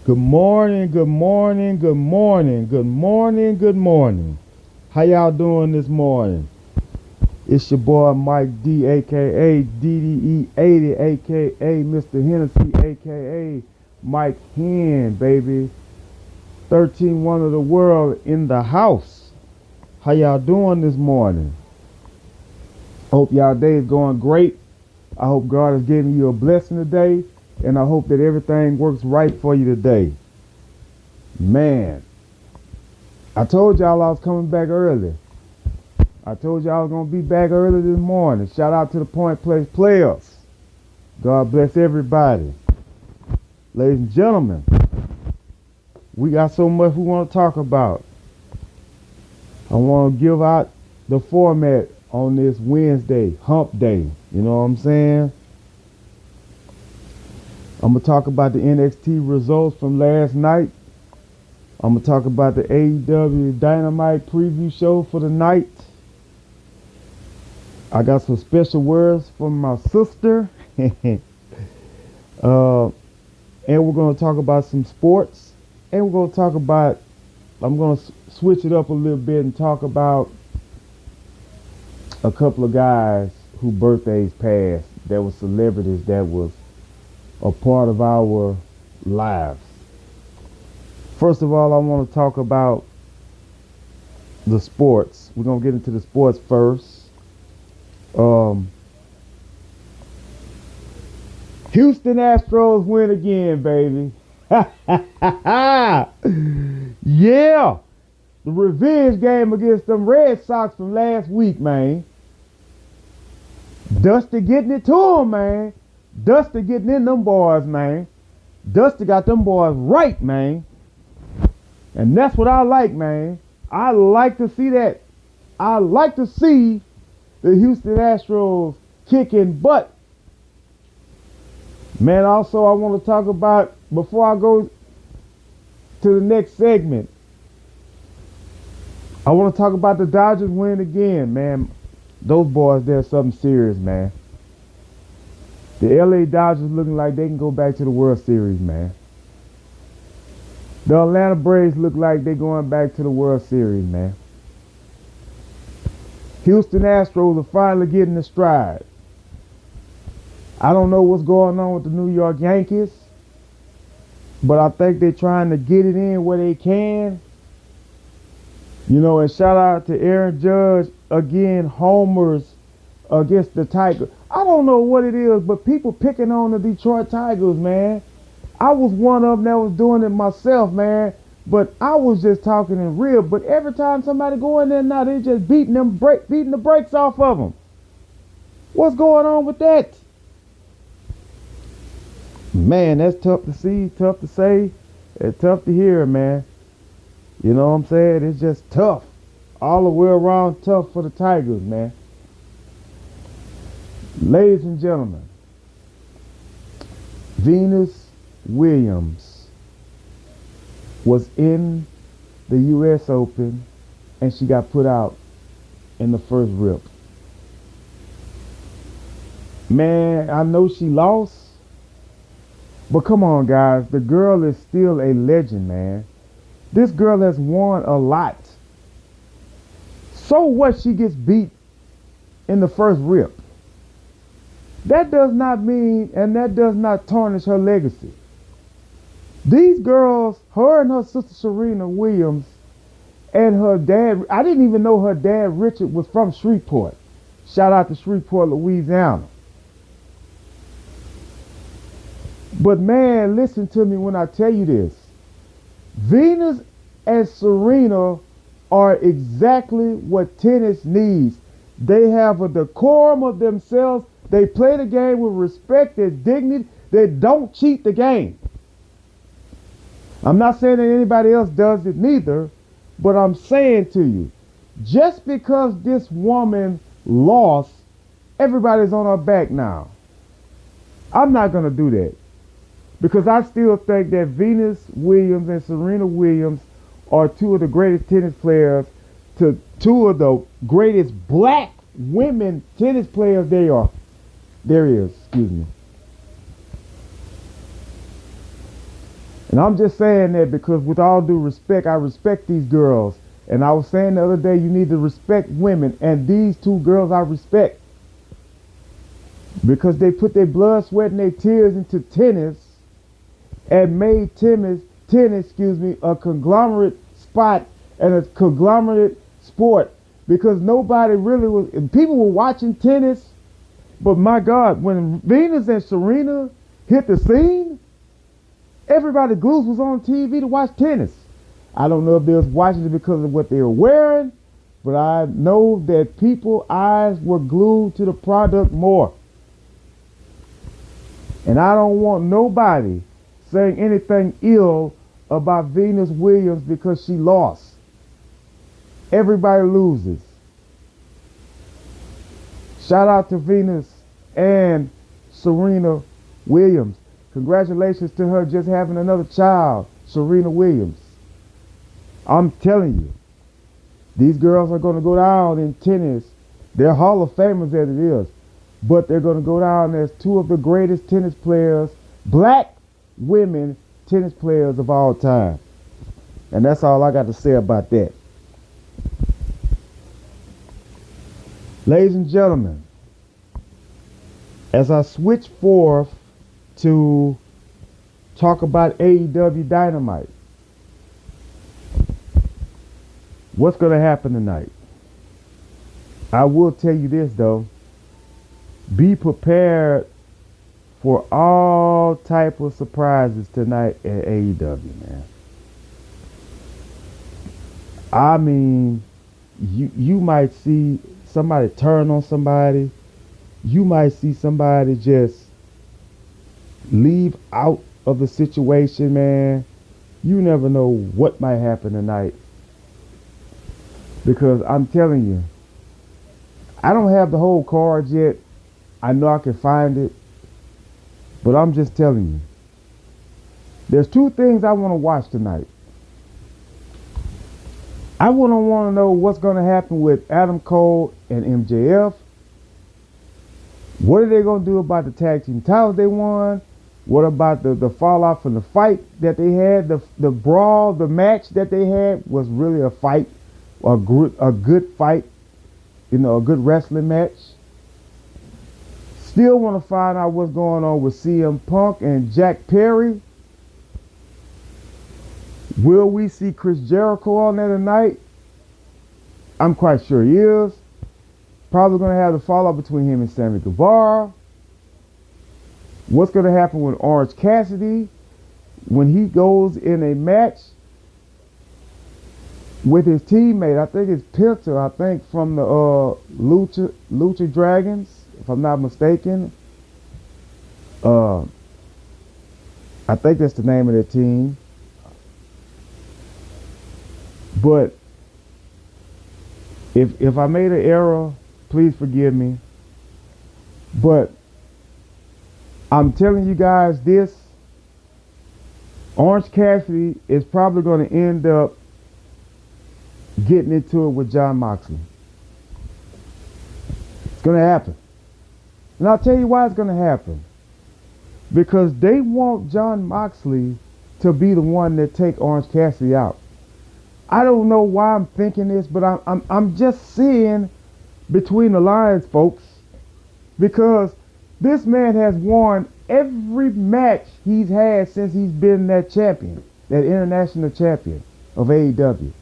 Good morning, good morning, good morning, good morning, good morning. How y'all doing this morning? It's your boy Mike D, aka DDE80, aka Mr. Hennessy, aka Mike Hen, baby. 13-1 of the world in the house. How y'all doing this morning? Hope y'all day is going great. I hope God is giving you a blessing today, and I hope that everything works right for you today. Man, I told y'all I was coming back early. I told y'all I was going to be back early this morning. Shout out to the Point Place players. God bless everybody. Ladies and gentlemen, we got so much we want to talk about. I want to give out the format on this Wednesday, hump day. You know what I'm saying? I'm going to talk about the NXT results from last night. I'm going to talk about the AEW Dynamite preview show for the night. I got some special words from my sister. And we're going to talk about some sports. And we're going to talk about, I'm going to switch it up a little bit and talk about a couple of guys whose birthdays passed. That were celebrities that was a part of our lives. First of all, I want to talk about the sports. We're going to get into the sports first. Houston Astros win again, baby. Yeah. The revenge game against them Red Sox from last week, man. Dusty getting it to them, man. Dusty getting in them boys, man. Dusty got them boys right, man. And that's what I like, man. I like to see that. I like to see the Houston Astros kicking butt. Man, also I want to talk about, before I go to the next segment, I want to talk about the Dodgers win again, man. Those boys, they're something serious, man. The LA Dodgers looking like they can go back to the World Series, man. The Atlanta Braves look like they're going back to the World Series, man. Houston Astros are finally getting the stride. I don't know what's going on with the New York Yankees, but I think they're trying to get it in where they can. You know, and shout out to Aaron Judge, again, homers against the Tigers. I don't know what it is, but people picking on the Detroit Tigers, man. I was one of them that was doing it myself, man. But I was just talking in real. But every time somebody go in there now, they just beating the brakes off of them. What's going on with that? Man, that's tough to see, tough to say, and tough to hear, man. You know what I'm saying? It's just tough. All the way around tough for the Tigers, man. Ladies and gentlemen, Venus Williams was in the U.S. Open and she got put out in the first rip. Man, I know she lost, but come on, guys. The girl is still a legend, man. This girl has won a lot. So what, she gets beat in the first rip? That does not mean, and that does not tarnish her legacy. These girls, her and her sister Serena Williams, and her dad, I didn't even know her dad Richard was from Shreveport. Shout out to Shreveport, Louisiana. But man, listen to me when I tell you this. Venus and Serena are exactly what tennis needs. They have a decorum of themselves. They play the game with respect and dignity. They don't cheat the game. I'm not saying that anybody else does it neither, but I'm saying to you, just because this woman lost, everybody's on her back now. I'm not going to do that, because I still think that Venus Williams and Serena Williams are two of the greatest tennis players, to two of the greatest black women tennis players there is. Excuse me. And I'm just saying that because with all due respect, I respect these girls. And I was saying the other day, you need to respect women. And these two girls I respect. Because they put their blood, sweat, and their tears into tennis and made tennis, a conglomerate spot and a conglomerate sport. Because nobody really was, people were watching tennis. But my God, when Venus and Serena hit the scene, everybody glues was on TV to watch tennis. I don't know if they was watching it because of what they were wearing, but I know that people's eyes were glued to the product more. And I don't want nobody saying anything ill about Venus Williams because she lost. Everybody loses. Shout out to Venus and Serena Williams. Congratulations to her just having another child, Serena Williams. I'm telling you, these girls are going to go down in tennis. They're Hall of Famers as it is. But they're going to go down as two of the greatest tennis players, black women tennis players of all time. And that's all I got to say about that. Ladies and gentlemen, as I switch forth to talk about AEW Dynamite, what's going to happen tonight? I will tell you this, though. Be prepared for all type of surprises tonight at AEW, man. I mean, you might see somebody turn on somebody. You might see somebody just leave out of the situation, man. You never know what might happen tonight. Because I'm telling you, I don't have the whole card yet. I know I can find it. But I'm just telling you. There's two things I want to watch tonight. I want to know what's going to happen with Adam Cole and MJF. What are they going to do about the tag team titles they won? What about the fallout from the fight that they had? The brawl, the match that they had was really a fight, a good fight, a good wrestling match. Still want to find out what's going on with CM Punk and Jack Perry. Will we see Chris Jericho on there tonight? I'm quite sure he is. Probably going to have the fallout between him and Sammy Guevara. What's going to happen with Orange Cassidy when he goes in a match with his teammate? I think it's Penta, I think from the Lucha Dragons, if I'm not mistaken. I think that's the name of their team. But if I made an error, please forgive me. But I'm telling you guys this. Orange Cassidy is probably going to end up getting into it with Jon Moxley. It's going to happen. And I'll tell you why it's going to happen. Because they want Jon Moxley to be the one that take Orange Cassidy out. I don't know why I'm thinking this, but I'm just seeing between the lines, folks. Because this man has won every match he's had since he's been that champion, that international champion of AEW.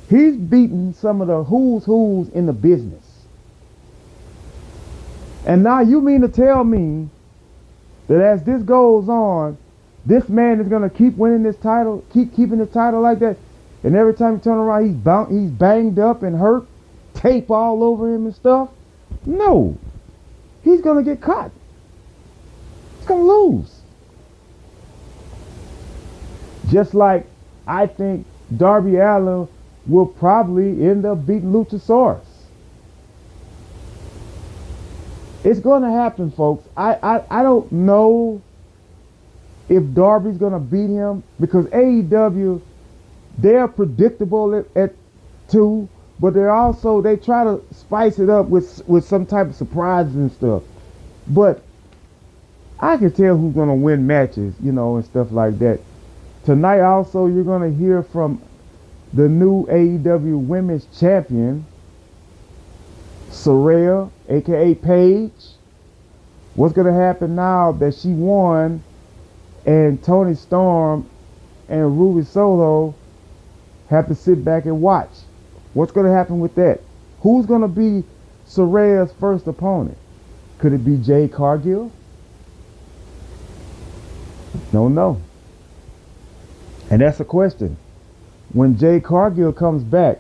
He's beaten some of the who's in the business. And now you mean to tell me that as this goes on, this man is going to keep winning this title, keep keeping the title like that, and every time you turn around, he's banged up and hurt, tape all over him and stuff? No. He's going to get cut. He's going to lose. Just like I think Darby Allin will probably end up beating Luchasaurus. It's going to happen, folks. I don't know if Darby's going to beat him because AEW, they're predictable at 2, but they try to spice it up with some type of surprises and stuff. But I can tell who's going to win matches, and stuff like that. Tonight also you're going to hear from the new AEW Women's Champion, Saraya, aka Paige. What's going to happen now that she won and Toni Storm and Ruby Soho have to sit back and watch? What's going to happen with that? Who's going to be Saraya's first opponent? Could it be Jade Cargill? Don't know. And that's a question. When Jade Cargill comes back,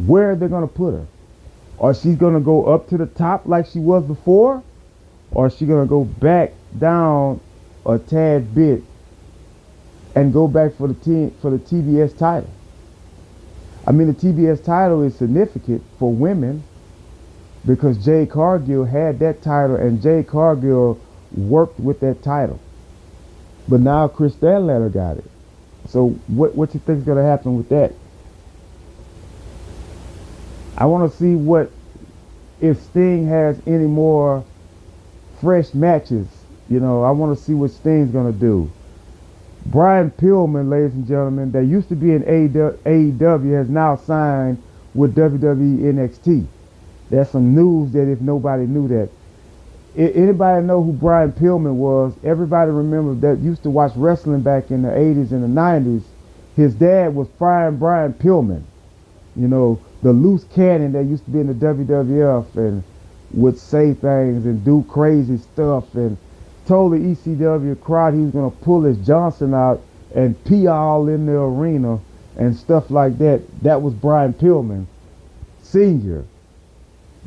where are they going to put her? Or she's going to go up to the top like she was before? Or is she going to go back down a tad bit and go back for the TBS title? I mean, the TBS title is significant for women because Jade Cargill had that title and Jade Cargill worked with that title. But now Chris Statlander got it. So what you think is going to happen with that? I want to see if Sting has any more fresh matches. I want to see what Sting's going to do. Brian Pillman, ladies and gentlemen, that used to be in AEW, has now signed with WWE NXT. That's some news that if nobody knew that. Anybody know who Brian Pillman was? Everybody remember that used to watch wrestling back in the 80s and the 90s. His dad was Brian Pillman. The loose cannon that used to be in the WWF and would say things and do crazy stuff and told the ECW crowd he was going to pull his Johnson out and pee all in the arena and stuff like that. That was Brian Pillman Sr.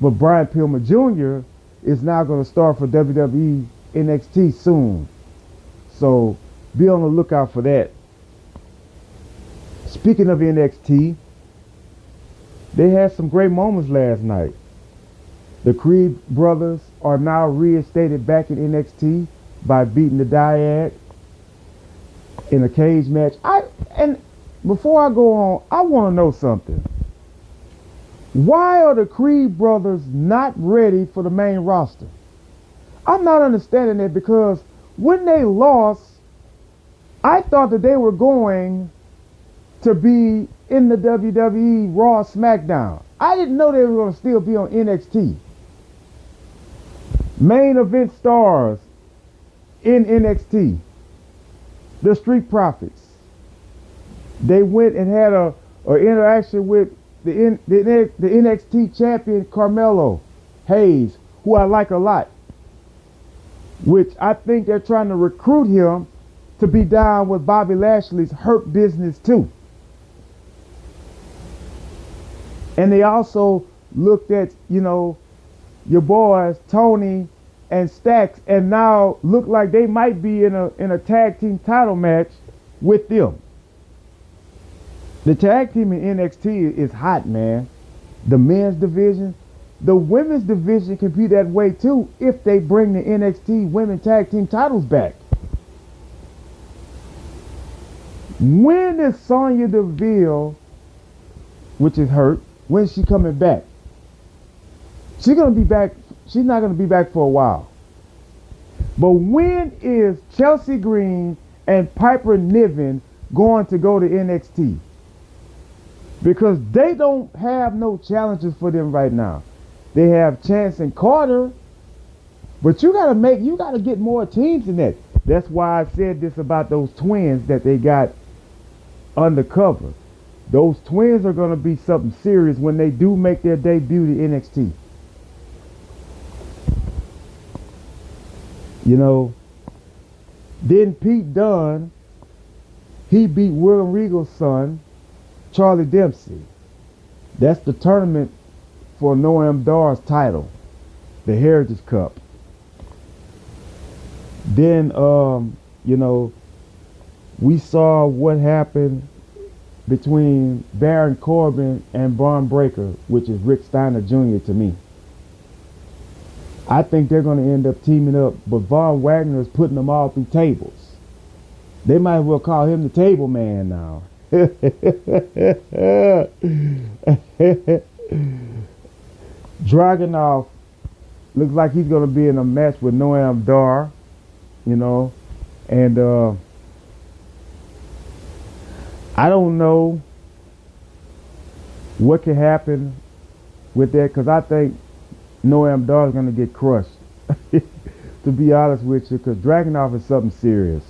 But Brian Pillman Jr. is now going to start for WWE NXT soon. So be on the lookout for that. Speaking of NXT, they had some great moments last night. The Creed brothers are now reinstated back in NXT by beating the Dyad in a cage match. And before I go on, I want to know something. Why are the Creed brothers not ready for the main roster? I'm not understanding that because when they lost, I thought that they were going to be in the WWE Raw SmackDown. I didn't know they were going to still be on NXT. Main event stars in NXT. The Street Profits. They went and had a interaction with the NXT champion Carmelo Hayes, who I like a lot. Which I think they're trying to recruit him to be down with Bobby Lashley's Hurt Business too. And they also looked at, your boys Tony and Stacks, and now look like they might be in a tag team title match with them. The tag team in NXT is hot, man. The men's division, the women's division can be that way too if they bring the NXT women tag team titles back. When is Sonya Deville, which is hurt, when's she coming back? She's gonna be back. She's not gonna be back for a while. But when is Chelsea Green and Piper Niven going to go to NXT? Because they don't have no challenges for them right now. They have Chance and Carter, but you gotta get more teams than that. That's why I said this about those twins that they got undercover. Those twins are gonna be something serious when they do make their debut to NXT. Then Pete Dunne, he beat William Regal's son, Charlie Dempsey. That's the tournament for Noam Dar's title, the Heritage Cup. Then, we saw what happened between Baron Corbin and Braun Breaker, which is Rick Steiner Jr. to me. I think they're going to end up teaming up, but Von Wagner is putting them all through tables. They might as well call him the table man now. Dragunov looks like he's going to be in a match with Noam Dar. you know, and I don't know what can happen with that because I think Noam Dar is going to get crushed. To be honest with you, because Dragunov is something serious,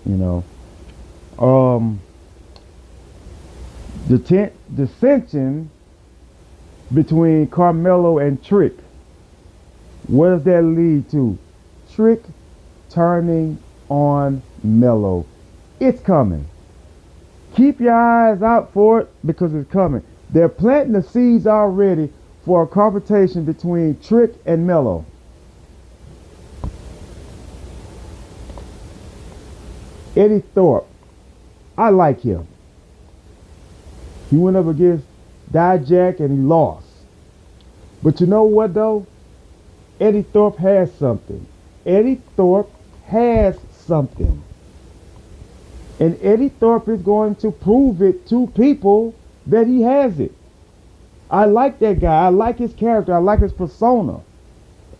you know. The dissension between Carmelo and Trick, what does that lead to? Trick turning on Melo. It's coming. Keep your eyes out for it because it's coming. They're planting the seeds already for a confrontation between Trick and Melo. Eddie Thorpe, I like him. He went up against Dijak and he lost. But you know what though? Eddie Thorpe has something. Eddie Thorpe has something. And Eddie Thorpe is going to prove it to people that he has it. I like that guy. I like his character. I like his persona.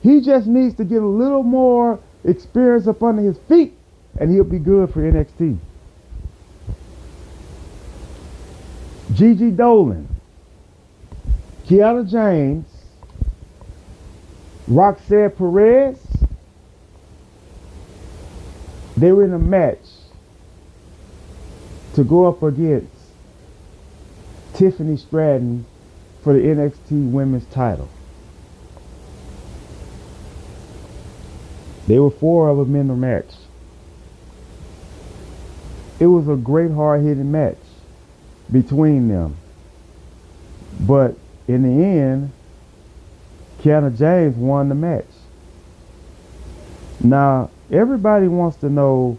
He just needs to get a little more experience up under his feet and he'll be good for NXT. Gigi Dolan, Kiana James, Roxanne Perez, they were in a match to go up against Tiffany Stratton for the NXT Women's title. There were 4 of them in the match. It was a great hard-hitting match between them. But in the end, Kiana James won the match. Now, everybody wants to know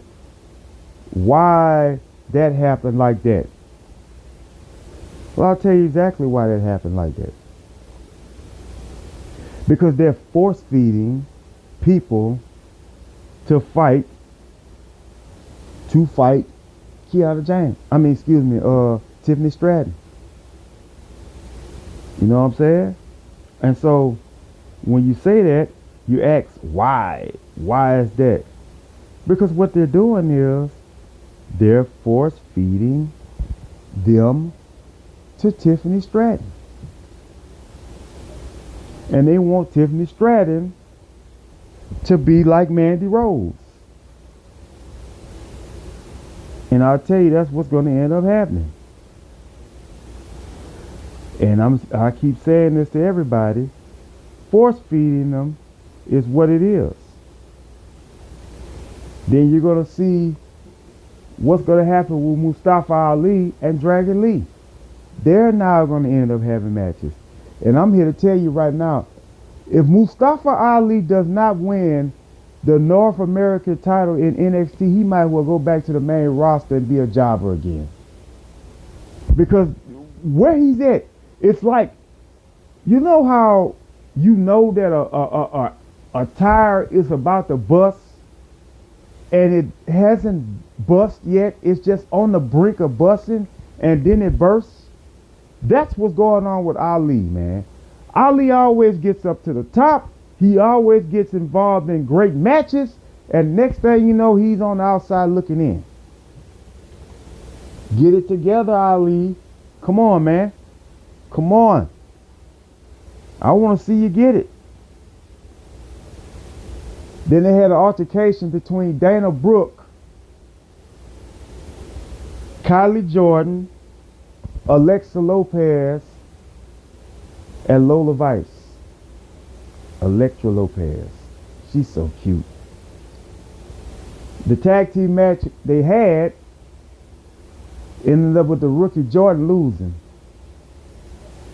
why that happened like that. Well, I'll tell you exactly why that happened like that. Because they're force-feeding people to fight Kiana James. Tiffany Stratton. You know what I'm saying? And so when you say that, you ask why? Why is that? Because what they're doing is they're force feeding them to Tiffany Stratton. And they want Tiffany Stratton to be like Mandy Rose. And I'll tell you, that's what's going to end up happening. And I keep saying this to everybody. Force feeding them is what it is. Then you're going to see what's going to happen with Mustafa Ali and Dragon Lee. They're now going to end up having matches. And I'm here to tell you right now, if Mustafa Ali does not win the North American title in NXT, he might well go back to the main roster and be a jobber again. Because where he's at, it's like, you know how you know that a tire is about to bust and it hasn't bust yet, it's just on the brink of busting and then it bursts? That's what's going on with Ali, man. Ali always gets up to the top. He always gets involved in great matches. And next thing you know, he's on the outside looking in. Get it together, Ali. Come on, man. Come on. I want to see you get it. Then they had an altercation between Dana Brooke, Kylie Jordan, Alexa Lopez, and Lola Vice. Electra Lopez. She's so cute. The tag team match they had ended up with the rookie Jordan losing.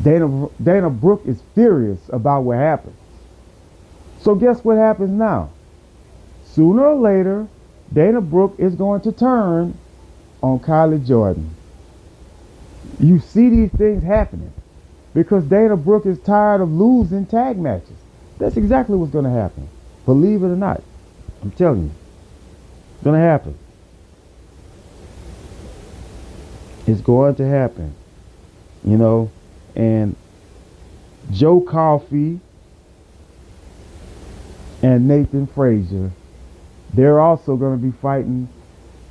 Dana Brooke is furious about what happened. So guess what happens now? Sooner or later, Dana Brooke is going to turn on Kylie Jordan. You see these things happening because Dana Brooke is tired of losing tag matches. That's exactly what's going to happen. Believe it or not. I'm telling you. It's going to happen. It's going to happen. You know, and Joe Coffey and Nathan Frazier, They're also going to be fighting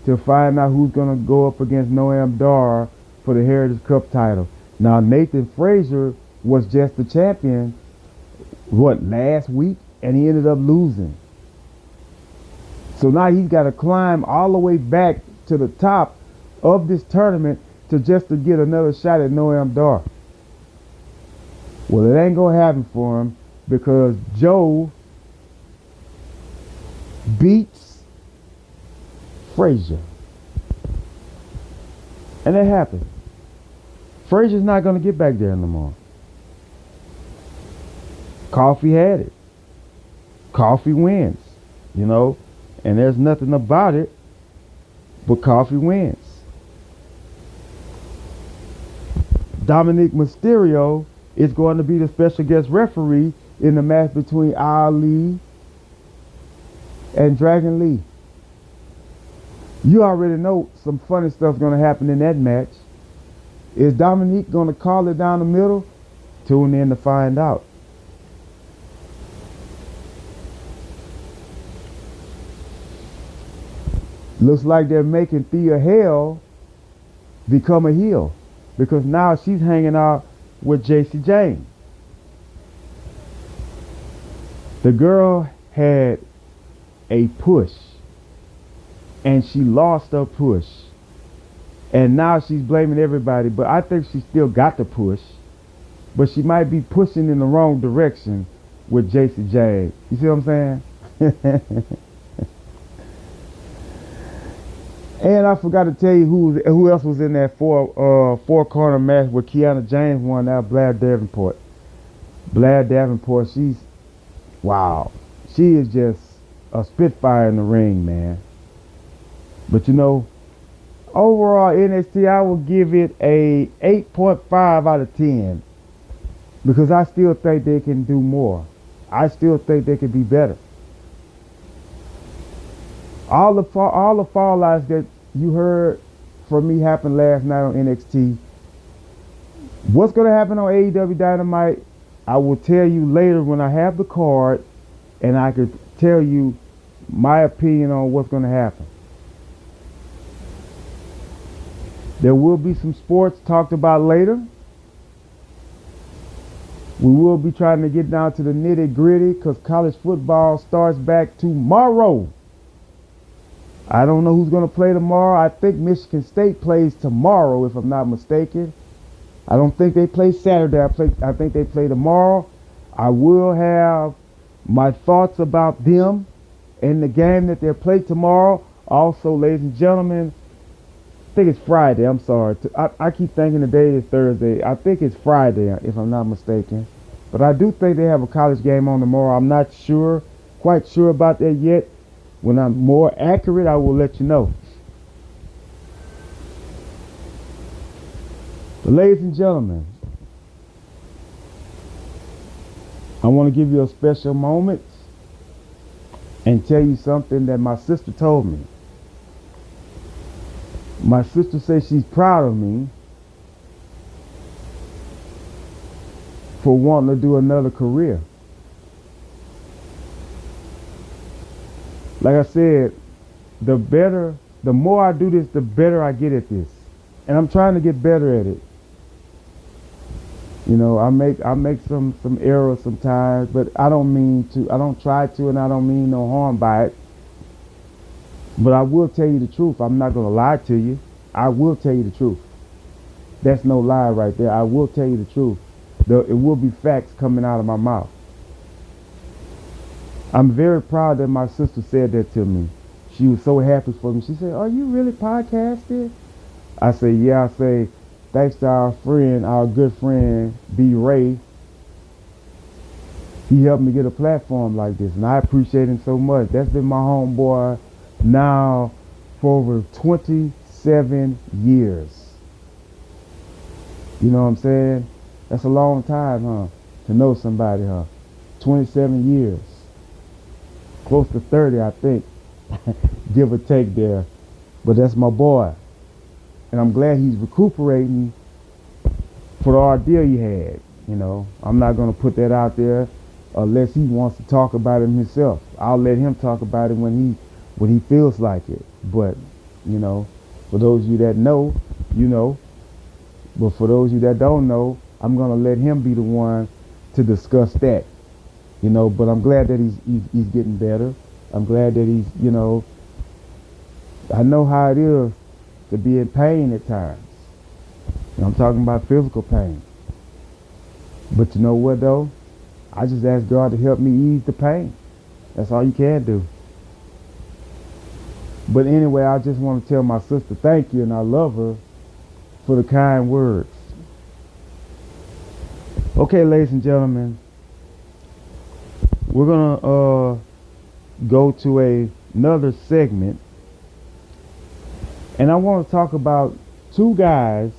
to find out who's going to go up against Noam Dar for the Heritage Cup title. Now, Nathan Frazier was just the champion, last week? And he ended up losing. So now he's got to climb all the way back to the top of this tournament to get another shot at Noam Dar. Well, it ain't going to happen for him because Joe beats Frazier. And it happened. Frazier's not going to get back there no more. Coffee had it. Coffee wins, and there's nothing about it but Coffee wins. Dominic Mysterio is going to be the special guest referee in the match between Ali and Dragon Lee. You already know some funny stuff's going to happen in that match. Is Dominic going to call it down the middle? Tune in to find out. Looks like they're making Thea Hale become a heel because now she's hanging out with JC Jane. The girl had a push and she lost her push. And now she's blaming everybody, but I think she still got the push. But she might be pushing in the wrong direction with JC Jane. You see what I'm saying? And I forgot to tell you who else was in that four corner match where Kiana James won out. Blair Davenport. Blair Davenport, wow. She is just a spitfire in the ring, man. But overall NXT, I will give it a 8.5 out of 10 because I still think they can do more. I still think they can be better. All the fallouts that you heard from me happened last night on NXT. What's going to happen on AEW Dynamite, I will tell you later when I have the card and I can tell you my opinion on what's going to happen. There will be some sports talked about later. We will be trying to get down to the nitty gritty because college football starts back tomorrow. I don't know who's going to play tomorrow. I think Michigan State plays tomorrow, if I'm not mistaken. I don't think they play Saturday. I think they play tomorrow. I will have my thoughts about them and the game that they'll play tomorrow. Also, ladies and gentlemen, I think it's Friday. I'm sorry. I keep thinking the day is Thursday. I think it's Friday, if I'm not mistaken. But I do think they have a college game on tomorrow. I'm not quite sure about that yet. When I'm more accurate, I will let you know. But ladies and gentlemen, I want to give you a special moment and tell you something that my sister told me. My sister says she's proud of me for wanting to do another career. Like I said, the more I do this, the better I get at this. And I'm trying to get better at it. I make some errors sometimes, but I don't try to, and I don't mean no harm by it. But I will tell you the truth. I'm not going to lie to you. I will tell you the truth. That's no lie right there. I will tell you the truth. It will be facts coming out of my mouth. I'm very proud that my sister said that to me. She was so happy for me. She said, "Are you really podcasting?" I say, "Yeah." I say, "Thanks to our good friend, B.Ray. He helped me get a platform like this, and I appreciate him so much. That's been my homeboy now for over 27 years. You know what I'm saying? That's a long time, huh? To know somebody, huh? 27 years. Close to 30, I think. Give or take there. But that's my boy. And I'm glad he's recuperating for the ordeal he had. I'm not going to put that out there unless he wants to talk about it himself. I'll let him talk about it when he when he feels like it. But, you know, for those of you that know, you know. But for those of you that don't know, I'm going to let him be the one to discuss that. You know, but I'm glad that he's getting better. I'm glad that he's, you know, I know how it is to be in pain at times. And I'm talking about physical pain. But you know what though? I just ask God to help me ease the pain. That's all you can do. But anyway, I just want to tell my sister thank you, and I love her for the kind words. Okay, ladies and gentlemen, we're gonna go to another segment, and I want to talk about two guys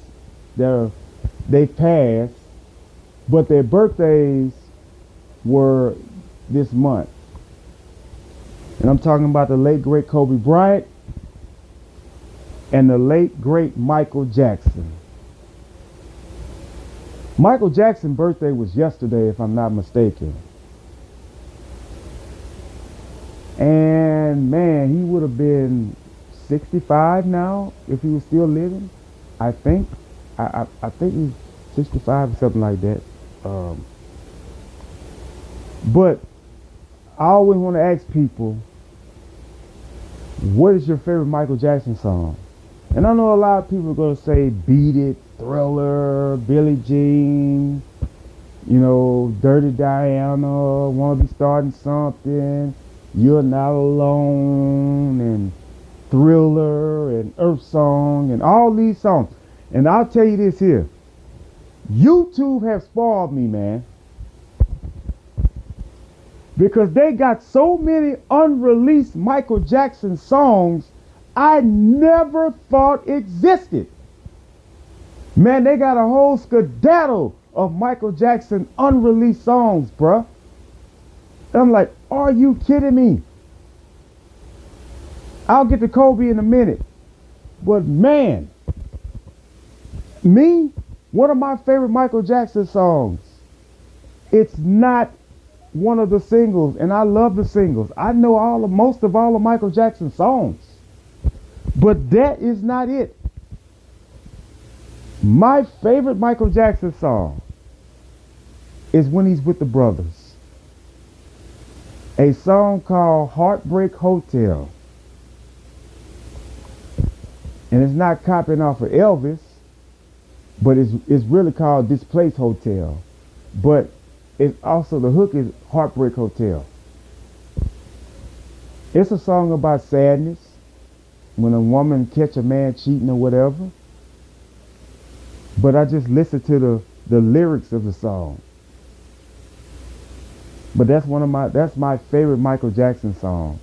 that they passed, but their birthdays were this month. And I'm talking about the late great Kobe Bryant and the late great Michael Jackson. Michael Jackson's birthday was yesterday, if I'm not mistaken. And man, he would have been 65 now if he was still living. I think. I think he's 65 or something like that. But I always want to ask people, what is your favorite Michael Jackson song? And I know a lot of people are going to say Beat It, Thriller, Billie Jean, you know, Dirty Diana, Wanna Be Starting Something, You're Not Alone, and Thriller, and Earth Song, and all these songs. And I'll tell you this here. YouTube have spoiled me, man. Because they got so many unreleased Michael Jackson songs I never thought existed. Man, they got a whole skedaddle of Michael Jackson unreleased songs, bruh. And I'm like, are you kidding me? I'll get to Kobe in a minute. But man, me, one of my favorite Michael Jackson songs, it's not one of the singles, and I love the singles. I know most of all of Michael Jackson's songs. But that is not it. My favorite Michael Jackson song is when he's with the brothers. A song called Heartbreak Hotel. And it's not copying off of Elvis, but it's really called Displaced Hotel. But it's also, the hook is Heartbreak Hotel. It's a song about sadness, when a woman catch a man cheating or whatever. But I just listen to the lyrics of the song. But that's my favorite Michael Jackson song.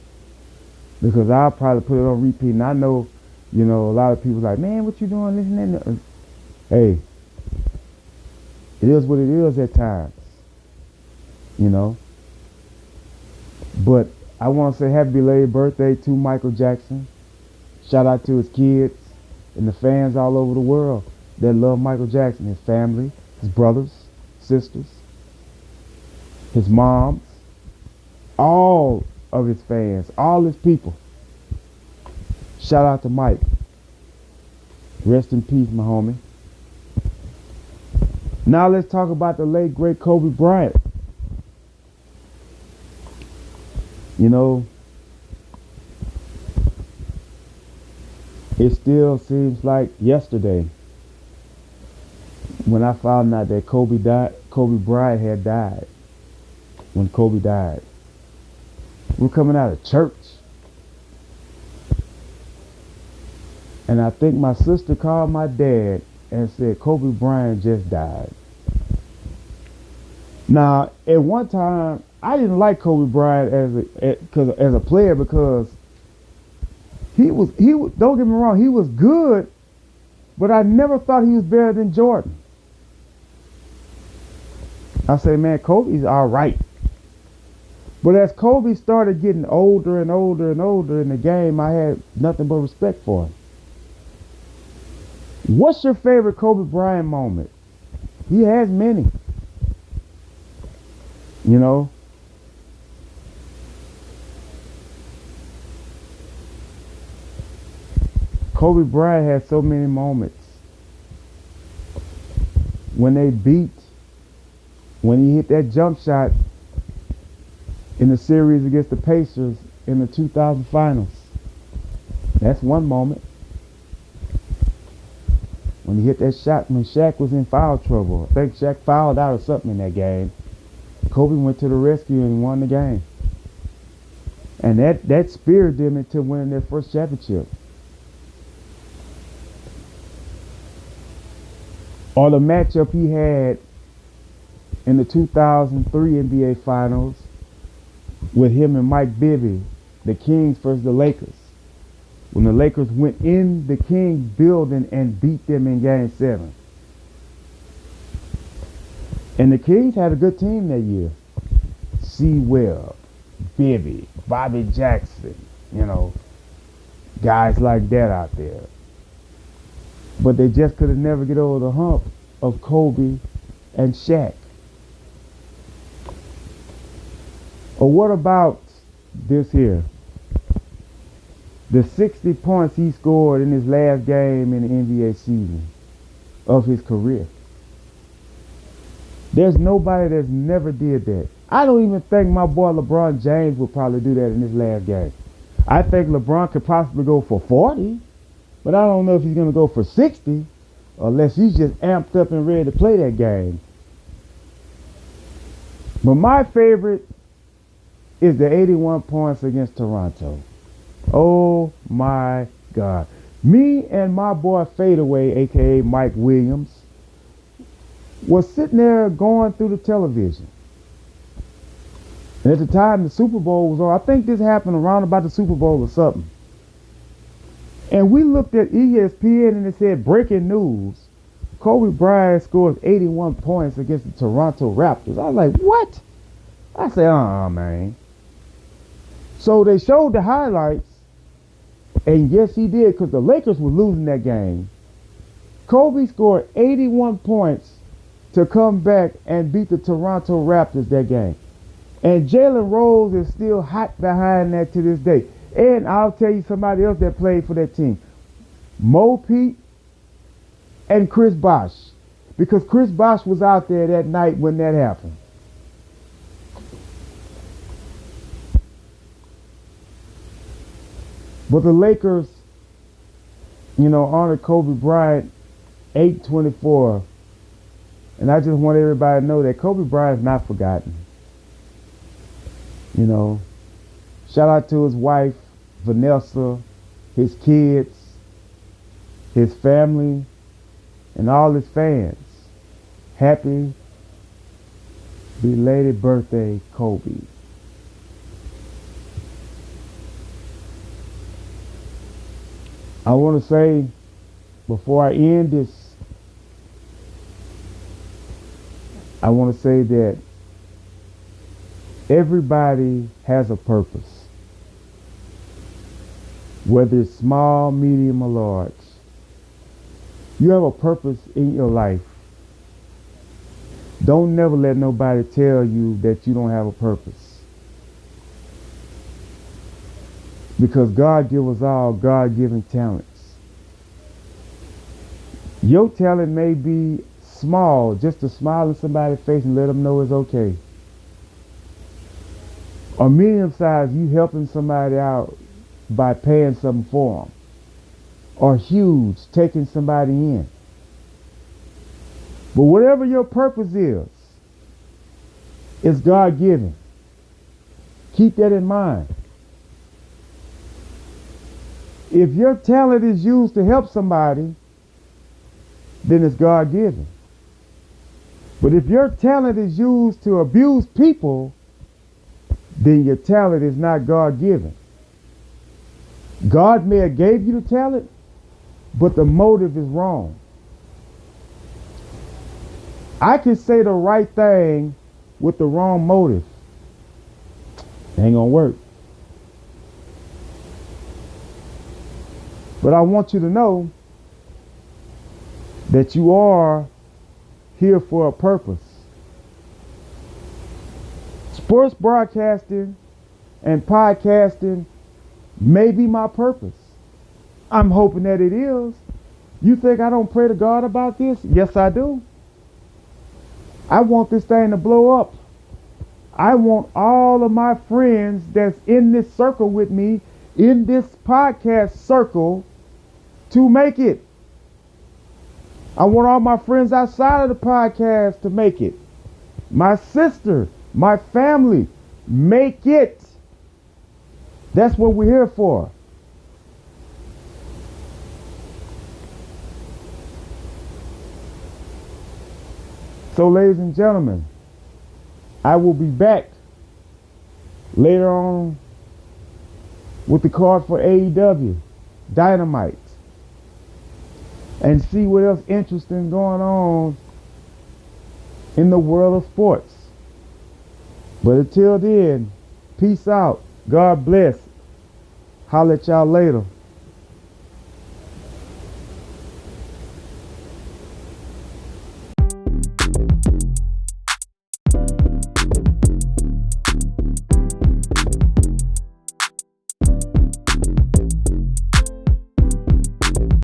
Because I'll probably put it on repeat, and I know, you know, a lot of people like, man, what you doing listening to? Hey, it is what it is at times. You know. But I want to say happy belated birthday to Michael Jackson. Shout out to his kids and the fans all over the world that love Michael Jackson. His family, his brothers, sisters, his moms, all of his fans, all his people. Shout out to Mike. Rest in peace, my homie. Now let's talk about the late great Kobe Bryant. You know, it still seems like yesterday when I found out that Kobe Bryant had died. When Kobe died, we're coming out of church, and I think my sister called my dad and said Kobe Bryant just died. Now, at one time, I didn't like Kobe Bryant as a player because he was don't get me wrong, he was good, but I never thought he was better than Jordan. I say, man, Kobe's all right. But as Kobe started getting older and older and older in the game, I had nothing but respect for him. What's your favorite Kobe Bryant moment? He has many. You know? Kobe Bryant had so many moments when he hit that jump shot in the series against the Pacers in the 2000 finals. That's one moment. When he hit that shot when Shaq was in foul trouble. I think Shaq fouled out or something in that game. Kobe went to the rescue and won the game. And that spirited them into winning their first championship. Or the matchup he had in the 2003 NBA Finals with him and Mike Bibby, the Kings versus the Lakers. When the Lakers went in the Kings building and beat them in Game 7. And the Kings had a good team that year. C. Webb, Bibby, Bobby Jackson, guys like that out there. But they just could have never get over the hump of Kobe and Shaq. Or what about this here? The 60 points he scored in his last game in the NBA season of his career. There's nobody that's never did that. I don't even think my boy LeBron James would probably do that in his last game. I think LeBron could possibly go for 40, but I don't know if he's going to go for 60 unless he's just amped up and ready to play that game. But my favorite is the 81 points against Toronto. Oh my God. Me and my boy Fadeaway, aka Mike Williams, was sitting there going through the television. And at the time the Super Bowl was on, I think this happened around about the Super Bowl or something. And we looked at ESPN and it said, breaking news, Kobe Bryant scores 81 points against the Toronto Raptors. I was like, what? I said, man. So they showed the highlights, and yes, he did, because the Lakers were losing that game. Kobe scored 81 points to come back and beat the Toronto Raptors that game. And Jalen Rose is still hot behind that to this day. And I'll tell you somebody else that played for that team. Mo Pete and Chris Bosh. Because Chris Bosh was out there that night when that happened. But the Lakers, honored Kobe Bryant 8/24. And I just want everybody to know that Kobe Bryant is not forgotten. Shout out to his wife, Vanessa, his kids, his family, and all his fans. Happy belated birthday, Kobe. I want to say, before I end this, I want to say that everybody has a purpose. Whether it's small, medium, or large. You have a purpose in your life. Don't never let nobody tell you that you don't have a purpose. Because God gives us all God-given talents. Your talent may be small, just to smile in somebody's face and let them know it's okay. Or medium-sized, you helping somebody out by paying something for them. Or huge, taking somebody in. But whatever your purpose is, it's God-given. Keep that in mind. If your talent is used to help somebody, then it's God-given. But if your talent is used to abuse people, then your talent is not God-given. God may have gave you the talent, but the motive is wrong. I can say the right thing with the wrong motive. It ain't gonna work. But I want you to know that you are here for a purpose. Sports broadcasting and podcasting may be my purpose. I'm hoping that it is. You think I don't pray to God about this? Yes, I do. I want this thing to blow up. I want all of my friends that's in this circle with me, in this podcast circle, to make it. I want all my friends outside of the podcast to make it. My sister, my family, make it. That's what we're here for. So, ladies and gentlemen, I will be back later on with the card for AEW Dynamite and see what else interesting going on in the world of sports. But until then, peace out. God bless. Holla at y'all later.